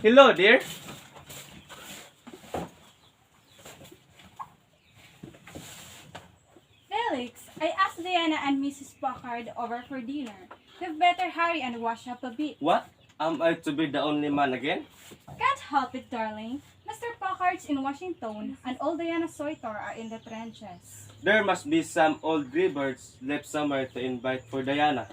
Hello, dear. Felix, I asked Diana and Mrs. Packard over for dinner. You'd better hurry and wash up a bit. What? Am I to be the only man again? Can't help it, darling. Mr. Packard's in Washington, and old Diana Soitor are in the trenches. There must be some old rebirds left somewhere to invite for Diana.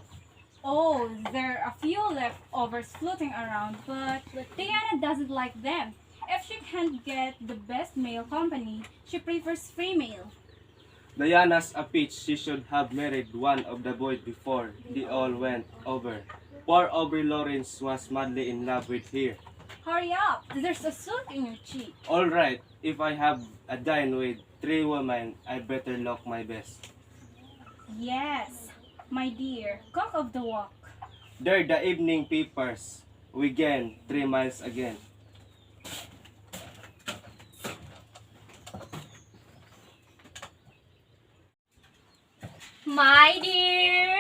Oh, there are a few leftovers floating around, but Diana doesn't like them. If she can't get the best male company, she prefers female. Diana's a peach. She should have married one of the boys before they all went over. Poor Aubrey Lawrence was madly in love with her. Hurry up, there's a soot in your cheek. All right, if I have a dine with 3 women, I better look my best. Yes, my dear, cock of the walk. There the evening papers. We gain 3 miles again. My dear,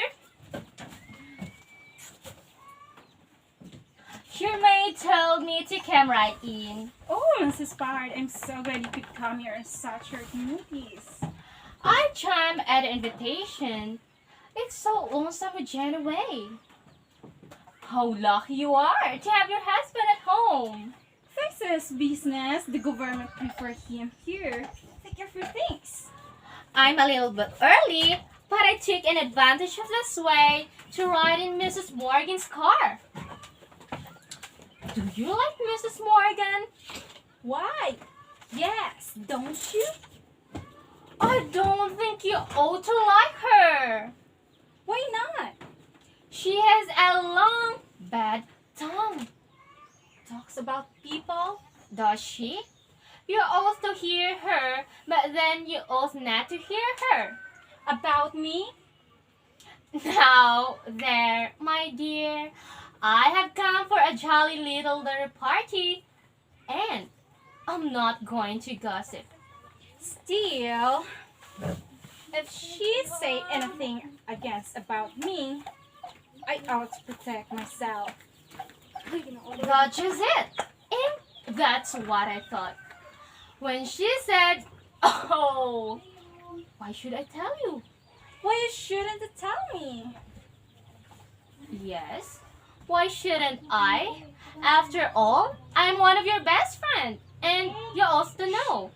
your maid told me to come right in. Oh, Mrs. Packard, I'm so glad you could come here on such short notice. I chimed at the invitation. It's so awesome with Jen away. How lucky you are to have your husband at home. Thanks to his business, the government prefer him here. Take care of your things. I'm a little bit early, but I took an advantage of this way to ride in Mrs. Morgan's car. Do you like Mrs. Morgan? Why? Yes, don't you? I don't think you ought to like her. Why not? She has a long, bad tongue. Talks about people, does she? You ought to hear her, but then you ought not to hear her. About me? Now, there, my dear, I have come for a jolly little dinner party, and I'm not going to gossip. Still, if she say anything against about me, I ought to protect myself. That's just it. And that's what I thought. When she said, oh, why should I tell you? Why you shouldn't tell me? Yes, why shouldn't I? After all, I'm one of your best friends, and you also know.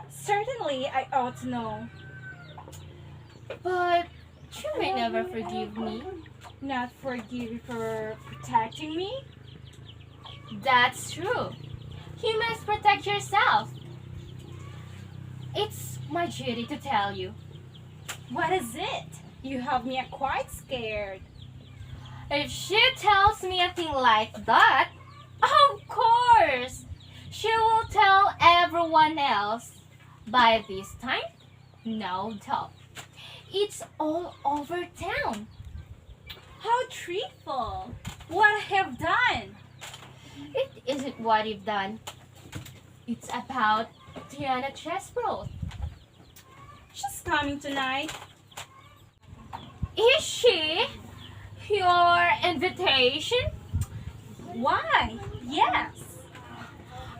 Certainly, I ought to know. But you may never forgive me. Not forgive you for protecting me? That's true. You must protect yourself. It's my duty to tell you. What is it? You have me quite scared. If she tells me a thing like that, of course, she will tell everyone else. By this time, no doubt, it's all over town. How truthful! What I have done? It isn't what you've done. It's about Diana Chesbrough. She's coming tonight. Is she your invitation? Why? Yes.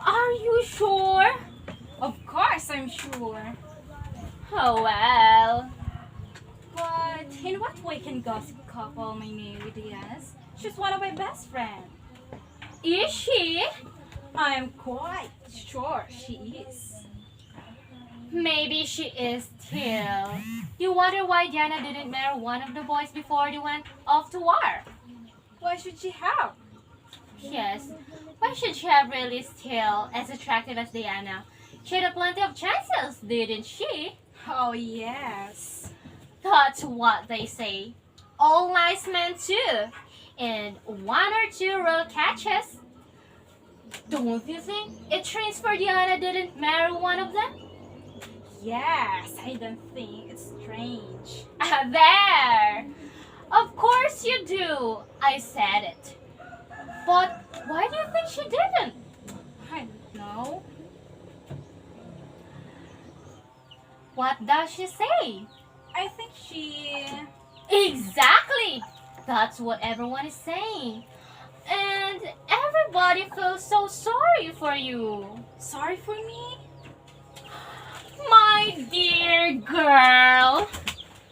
Are you sure? Of course, I'm sure. Oh well. But in what way can gossip couple my name with Diana's? She's one of my best friends. Is she? I am quite sure she is. Maybe she is still. You wonder why Diana didn't marry one of the boys before they went off to war? Why should she have? Yes. Why should she have really still as attractive as Diana? She had plenty of chances, didn't she? Oh, yes. That's what they say. All nice men too. And one or two real catches. Don't you think it trains for Diana didn't marry one of them? Yes, I don't think it's strange. There! Of course you do. I said it. But why do you think she didn't? I don't know. What does she say? I think she... Exactly! That's what everyone is saying. And everybody feels so sorry for you. Sorry for me? My dear girl,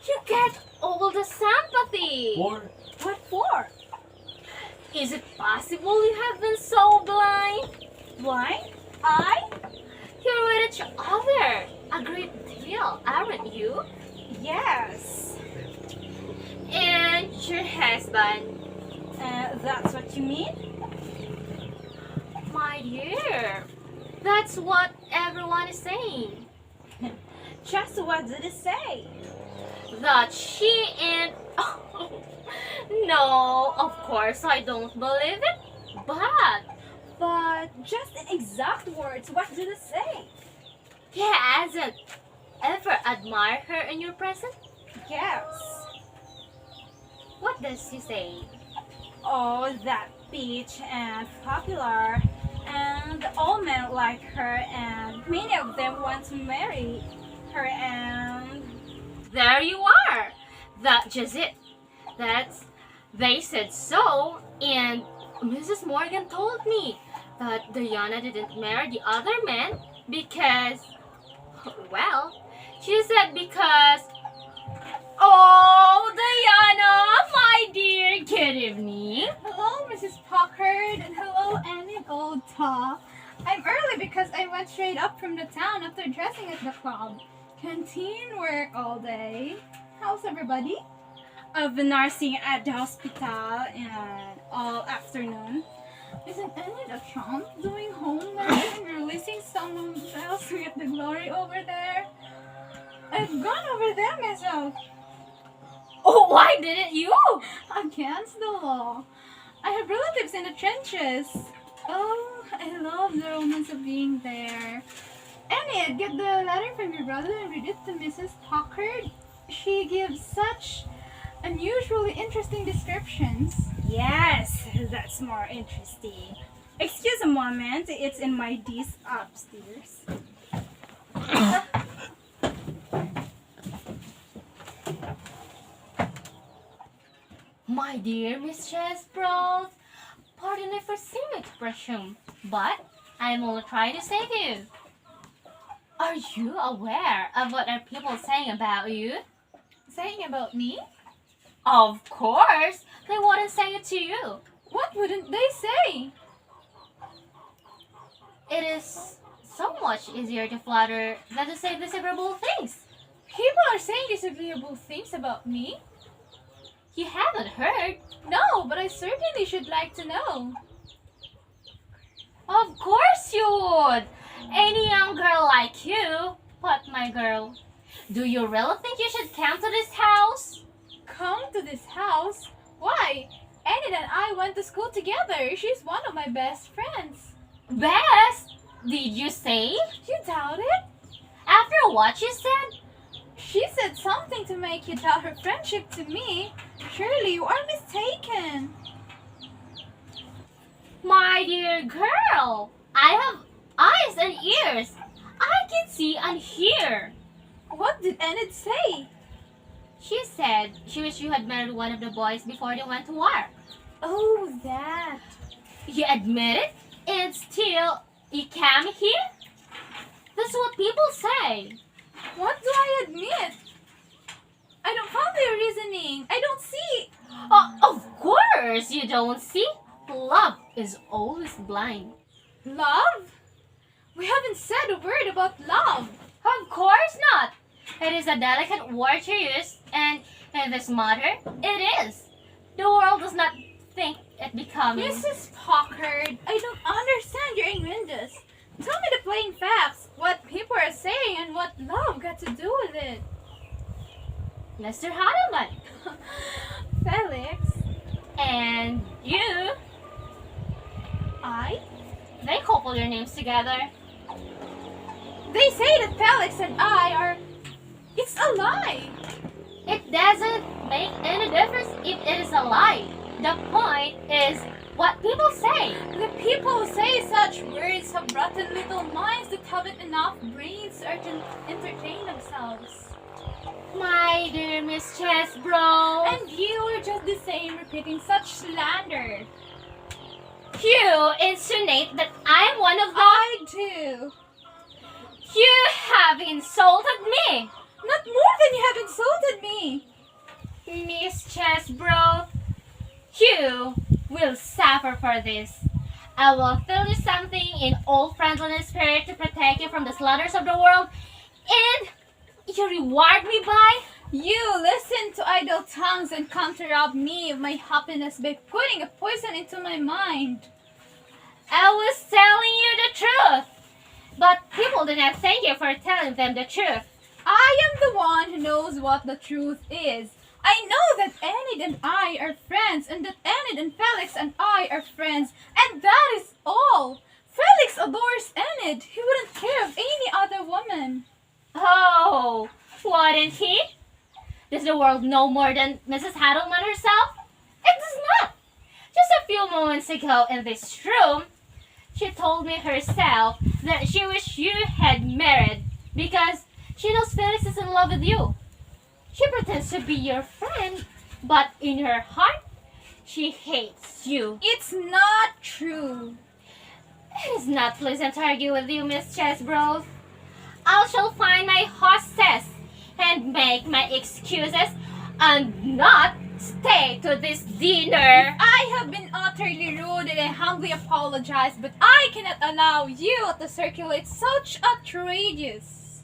you get all the sympathy. What for? Is it possible you have been so blind? Blind? I? You're with each other a great deal, aren't you? Yes. And your husband. That's what you mean? My dear, that's what everyone is saying. Just what did it say? That she and... No, of course I don't believe it. But Just in exact words, what did it say? he hasn't ever admired her in your presence. Yes. What does he say? Oh, that peach and popular, and all men like her, and many of them want to marry her, and There you are. That's just it. They said so, and Mrs. Morgan told me that Diana didn't marry the other man because, well, she said because. Oh, Diana, my dear, good evening. Hello, Mrs. Packard, and hello, Annie Goldta. I'm early because I went straight up from the town after dressing at the club. Canteen work all day. How's everybody? I've been nursing at the hospital and all afternoon. Isn't Annie the Trump doing home nursing, releasing someone else to get the glory over there? I've gone over there myself. Oh, why didn't you? Against the law. I have relatives in the trenches. Oh, I love the romance of being there. Annie, get the letter from your brother and read it to Mrs. Packard. She gives such unusually interesting descriptions. Yes, that's more interesting. Excuse a moment, it's in my desk upstairs. My dear Mistress Sprout, pardon me for some expression, but I'm only trying to save you. Are you aware of what are people saying about you? Saying about me? Of course, they wouldn't say it to you. What wouldn't they say? It is so much easier to flatter than to say disagreeable things. People are saying disagreeable things about me. You haven't heard. No, but I certainly should like to know. Of course you would. Any young girl like you. But my girl, do you really think you should come to this house? Come to this house? Why? Annie and I went to school together. She's one of my best friends. Best? Did you say? You doubt it? After what you said? She said something to make you doubt her friendship to me. Surely you are mistaken. My dear girl, I have eyes and ears. I can see and hear. What did Enid say? She said she wished you had married one of the boys before they went to war. Oh, that. You admit it, and still you came here? That's what people say. What do I admit? I don't follow your reasoning. I don't see. Of course you don't see. Love is always blind. Love? We haven't said a word about love. Of course not. It is a delicate word to use, and in this matter, it is. The world does not think it becoming. Mrs. Packard, I don't understand your innuendos. Tell me the plain facts. What people are saying and what love got to do with it. Mr. Hadelman, Felix, and you, I? they couple your names together. They say that Felix and I are... It's a lie. It doesn't make any difference if it is a lie. The point is what people say. The people who say such words have rotten little minds that haven't enough brains to entertain themselves. My dear Miss Chesbro. And you are just the same, repeating such slander. You insinuate that I'm one of them? I do. You have insulted me! Not more than you have insulted me. Miss Chesbro, you will suffer for this. I will tell you something in all friendliness spirit to protect you from the slaughters of the world, and you reward me by... You listen to idle tongues and counter-rob me of my happiness by putting a poison into my mind. I was telling you the truth, but people do not thank you for telling them the truth. I am the one who knows what the truth is. I know that Enid and I are friends, and that Enid and Felix and I are friends, and that is all. Felix adores Enid. He wouldn't care of any other woman. Oh, wouldn't he? Does the world know more than Mrs. Hadelman herself? It does not. Just a few moments ago in this room, she told me herself that she wished you had married because she knows Felix is in love with you. She pretends to be your friend, but in her heart, she hates you. It's not true. It is not pleasant to argue with you, Miss Chesbro. I shall find my hostess and make my excuses and not stay to this dinner. I have been utterly rude and I humbly apologize, but I cannot allow you to circulate such outrageous.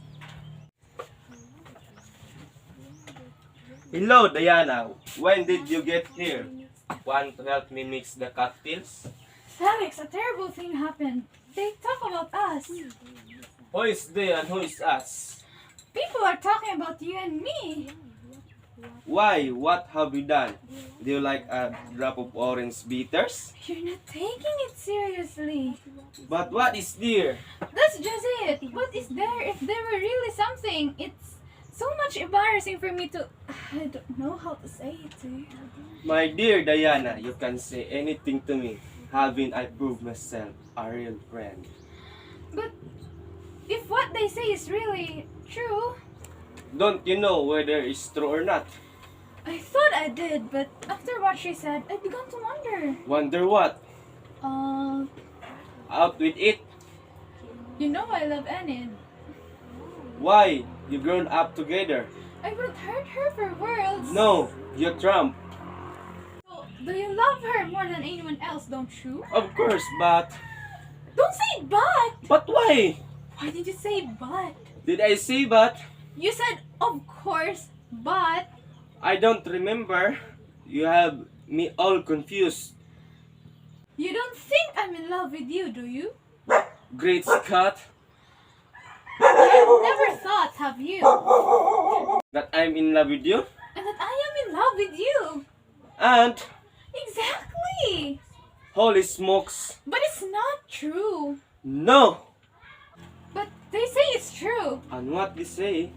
Hello, Diana. When did you get here? Want to help me mix the cocktails? Felix, a terrible thing happened. They talk about us. Who is they and who is us? People are talking about you and me. Why? What have you done? Do you like a drop of orange bitters? You're not taking it seriously. But what is there? That's just it. What is there if there were really something? It's so much embarrassing for me to... I don't know how to say it to you. My dear Diana, you can say anything to me, having I proved myself a real friend. But if what they say is really true, Don't you know whether it's true or not? I thought I did, but after what she said, I began to wonder. Wonder what? Out with it. You know I love Enid. Why? You grown up together. I wouldn't hurt her for worlds. No, you Trump. So, do you love her more than anyone else, don't you? Of course, but... Don't say but! But why? Why did you say but? Did I say but? You said, of course, but... I don't remember. You have me all confused. You don't think I'm in love with you, do you? Great Scott, You've never thought, have you? that I'm in love with you. And that I am in love with you. And, Exactly. holy smokes, But it's not true. no! But they say it's true. And what we say,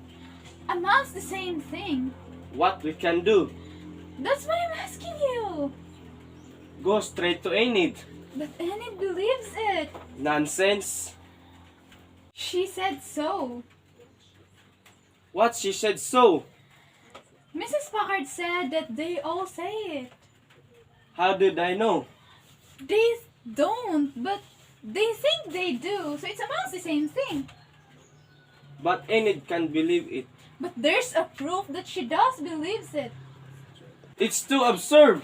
Amounts the same thing. what we can do. That's why I'm asking you. Go straight to Enid. But Enid believes it. Nonsense. She said so. What she said so. Mrs. Packard said that they all say it. How did I know? They don't, but they think they do. So it amounts the same thing. But Enid can't believe it. But there's a proof that she does believes it. It's too absurd.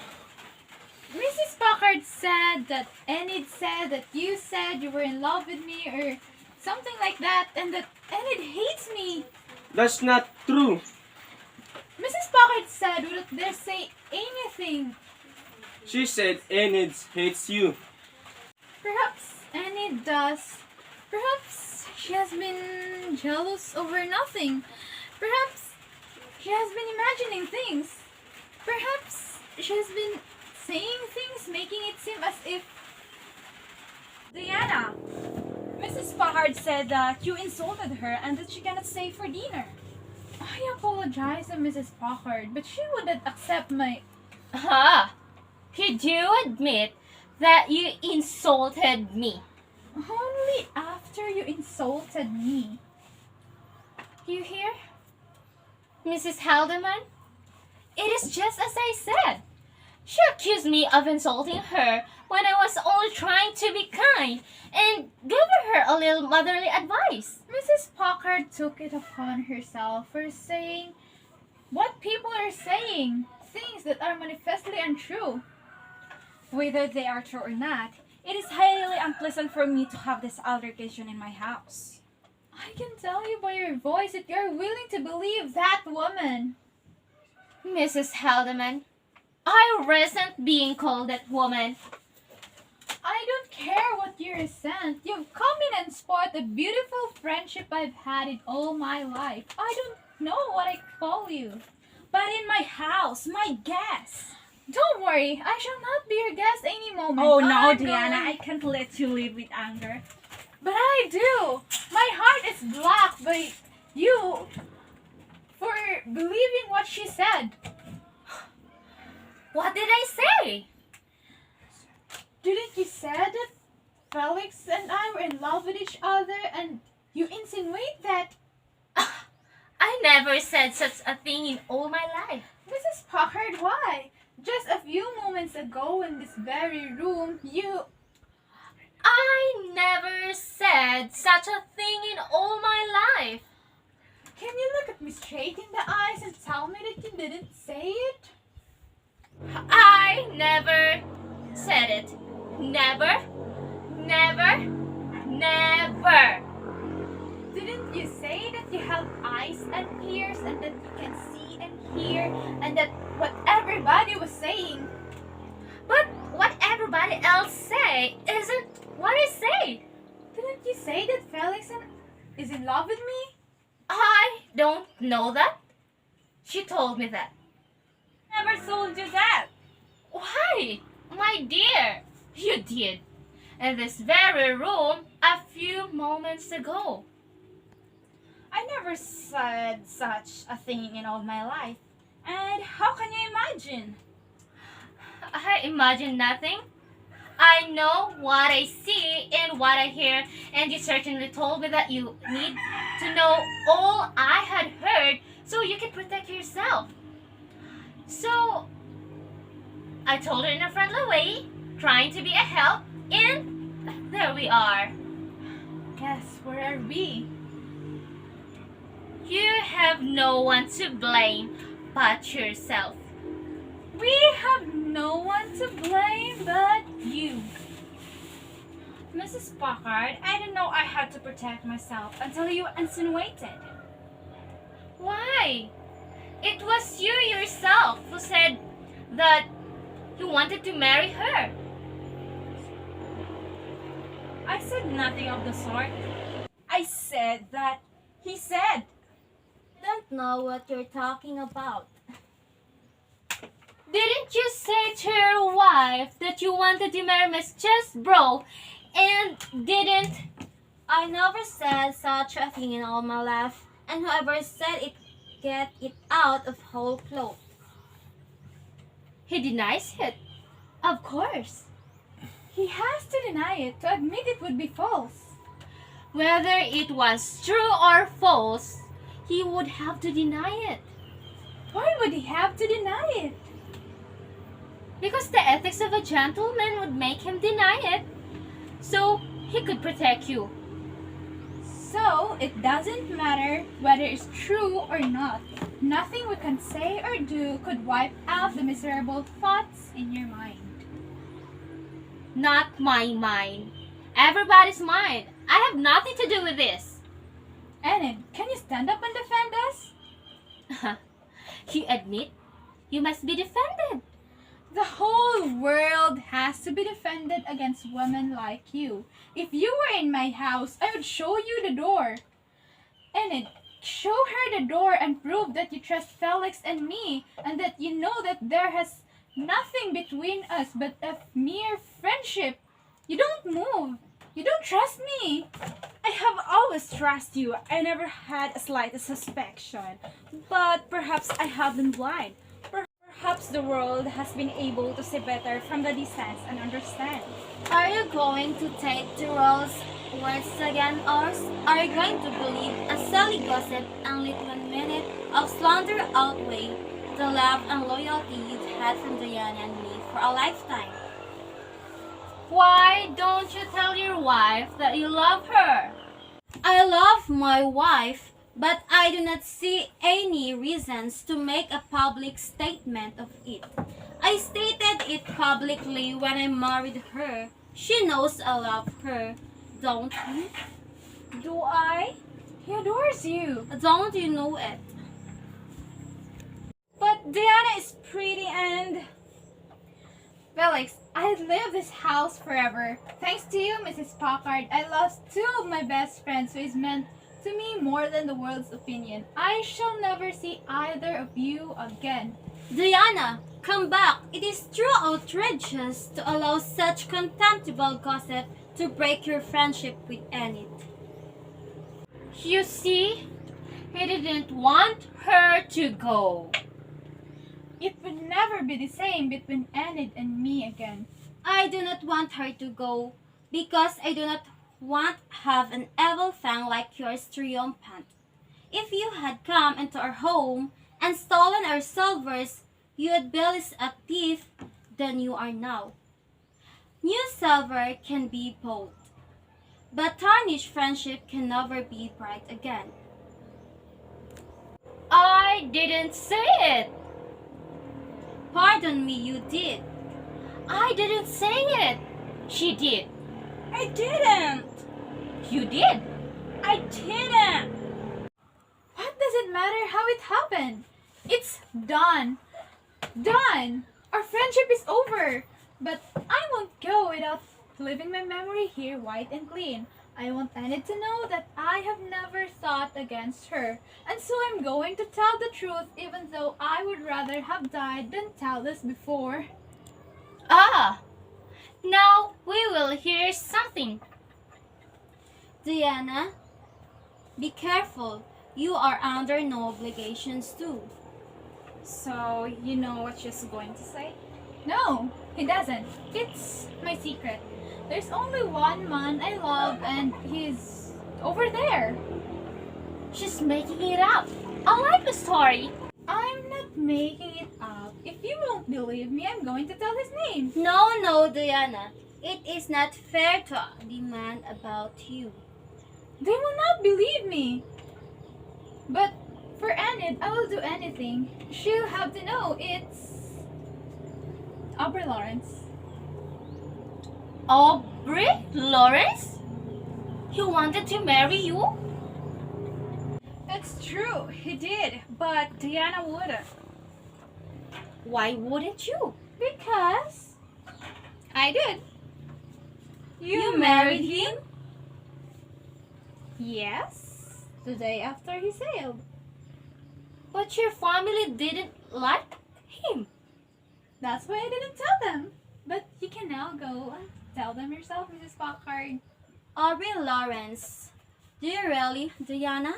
Mrs. Packard said that Enid said that you said you were in love with me or something like that, and that Enid hates me. That's not true. Mrs. Packard said, wouldn't they say anything? She said Enid hates you. Perhaps Enid does. Perhaps she has been jealous over nothing. Perhaps she has been imagining things. Perhaps she has been saying things, making it seem as if... Diana, Mrs. Packard said that you insulted her and that she cannot stay for dinner. I apologize to Mrs. Packard, but she wouldn't accept my... Ah, you do admit that you insulted me. Only after you insulted me. You hear? Mrs. Haldeman? It is just as I said. She accused me of insulting her when I was only trying to be kind and giving her a little motherly advice. Mrs. Packard took it upon herself for saying what people are saying, things that are manifestly untrue. Whether they are true or not, it is highly unpleasant for me to have this altercation in my house. I can tell you by your voice that you're willing to believe that woman. Mrs. Haldeman, I resent being called that woman. I don't care what you resent. You've come in and spoiled the beautiful friendship I've had in all my life. I don't know what I call you. But in my house, my guests. Don't worry, I shall not be your guest any moment. Oh no, I'm Diana, going- I can't let you live with anger. But I do. My heart is blocked by you for believing what she said. What did I say? Didn't you say that Felix and I were in love with each other and you insinuate that? I never said such a thing in all my life. Mrs. Packard, why? Just a few moments ago in this very room, I never said such a thing in all my life. Can you look at me straight in the eyes and tell me that you didn't say it? I never said it. Never, never, never. Didn't you say that you have eyes and ears and that you can see and hear and that what everybody was saying? But what everybody else say isn't what I say. Didn't you say that Felix is in love with me? I don't know that. She told me that. Never told you that. Why, my dear, you did. In this very room a few moments ago. I never said such a thing in all my life. And how can you imagine? I imagine nothing. I know what I see and what I hear, and you certainly told me that you need to know all I had heard so you can protect yourself. So, I told her in a friendly way, trying to be a help, and there we are. Guess where are we? You have no one to blame but yourself. We have no one to blame but you. Mrs. Packard, I didn't know I had to protect myself until you insinuated. Why? It was you yourself who said that you wanted to marry her. I said nothing of the sort. I said that he said. Don't know what you're talking about. Didn't you say to your wife that you wanted to marry Miss Chesbro and didn't? I never said such a thing in all my life, and whoever said it, get it out of whole cloth. He denies it. Of course. He has to deny it to admit it would be false. Whether it was true or false, he would have to deny it. Why would he have to deny it? Because the ethics of a gentleman would make him deny it. So he could protect you. So, it doesn't matter whether it's true or not. Nothing we can say or do could wipe out the miserable thoughts in your mind. Not my mind. Everybody's mind. I have nothing to do with this. Enid, can you stand up and defend us? You admit you must be defended. The whole world has to be defended against women like you. If you were in my house, I would show you the door. Enid, show her the door and prove that you trust Felix and me and that you know that there has nothing between us but a mere friendship. You don't move. You don't trust me. I have always trusted you. I never had a slightest suspicion. But perhaps I have been blind. Perhaps the world has been able to see better from the distance and understand. Are you going to take Tyrell's words again, or are you going to believe a silly gossip and let 1 minute of slander outweigh the love and loyalty you've had from Diana and me for a lifetime. Why don't you tell your wife that you love her? I love my wife, but I do not see any reasons to make a public statement of it. I stated it publicly when I married her. She knows I love her, don't you? Do I? He adores you. Don't you know it? But Diana is pretty and... Felix, I'd live this house forever. Thanks to you, Mrs. Packard, I lost two of my best friends who is meant to me more than the world's opinion. I shall never see either of you again. Diana, come back. It is too outrageous to allow such contemptible gossip to break your friendship with Enid. You see, he didn't want her to go. It would never be the same between Enid and me again. I do not want her to go because I do not want to have an evil fang like yours triumphant. If you had come into our home and stolen our silvers, you would be less a thief than you are now. New silver can be bought, but tarnished friendship can never be bright again. I didn't say it. Pardon me, you did. I didn't say it. She did. I didn't! You did. I didn't! What does it matter how it happened? It's done. Done. Our friendship is over. But I won't go without leaving my memory here white and clean. I want Enid to know that I have never thought against her. And so I'm going to tell the truth even though I would rather have died than tell this before. Ah, now we will hear something. Diana, be careful. You are under no obligations to. So, you know what she's going to say? No, he doesn't. It's my secret. There's only one man I love and he's over there. She's making it up. I like the story. I'm not making it up. If you won't believe me, I'm going to tell his name. No, Diana. It is not fair to demand about you. They will not believe me. But for Enid, I will do anything. She'll have to know it's Aubrey Lawrence. Aubrey Lawrence? He wanted to marry you? It's true, he did, but Diana wouldn't. Why wouldn't you? Because I did. You married him? Yes, the day after he sailed. But your family didn't like him. That's why I didn't tell them. But you can now go and tell them yourself, Mrs. Packard. Aubrey Lawrence. Do you really, Diana?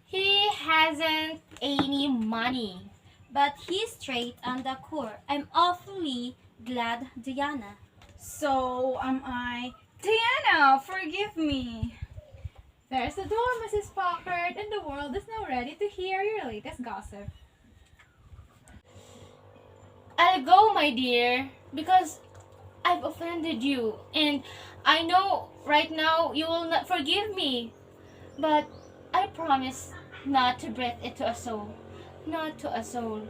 He hasn't any money. But he's straight on the core. I'm awfully glad, Diana. So am I. Diana, forgive me. There's the door, Mrs. Packard, and the world is now ready to hear your latest gossip. I'll go, my dear, because I've offended you. And I know right now you will not forgive me. But I promise not to breathe it to a soul. Not to a soul.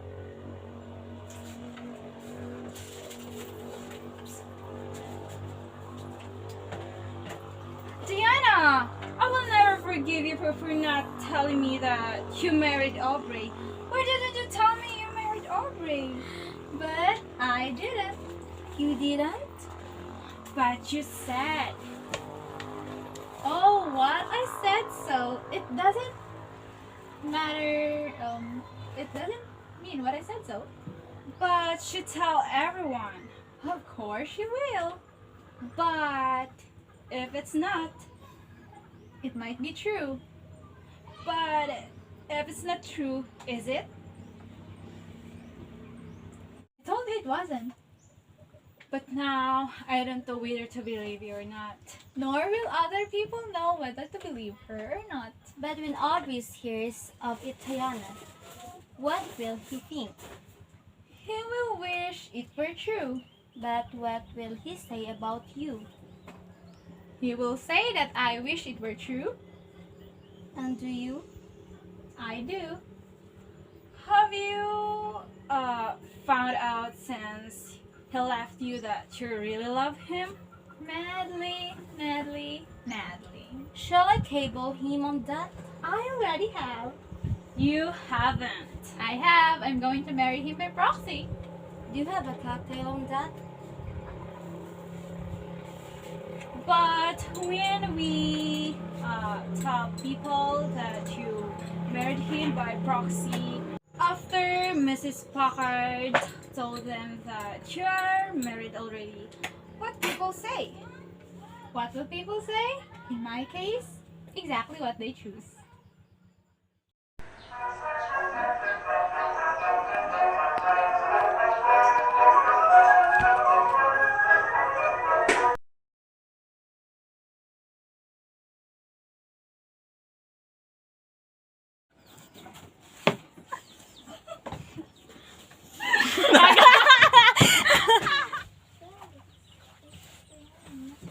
Diana, I will never forgive you for not telling me that you married Aubrey. Why didn't you tell me you married Aubrey? But I didn't. You didn't? But you said. Oh, what? I said so. It doesn't matter. It doesn't mean what I said so. But you tell everyone. Of course you will. But if it's not, It might be true. but if it's not true, is it? I told you it wasn't. But now I don't know whether to believe you or not. Nor will other people know whether to believe her or not. But when Aubrey hears of it, Diana, What will he think? He will wish it were true. But what will he say about you? He will say that I wish it were true. And do you? I do. Have you found out since he left you that you really love him? Madly, madly, madly. Shall I cable him on that? I already have. You haven't. I have. I'm going to marry him by proxy. Do you have a cocktail on that? But when we tell people that you married him by proxy, after Mrs. Packard told them that you are married already, what people say? What will people say? In my case, exactly what they choose.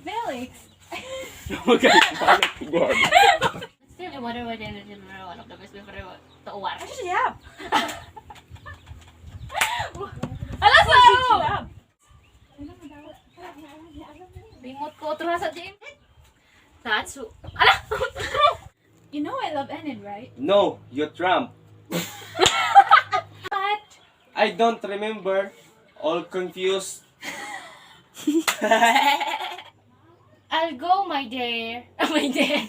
Felix, Okay, balik ko God. Still, I wonder why they didn't know one of the best before to war. Yeah. Alas What did you ako! have? Remote ko terus sa Jim. Tatsu. Ala! you know I love Enid, right? No, you Trump. But I don't remember. All confused. I'll go, my dear. My dear.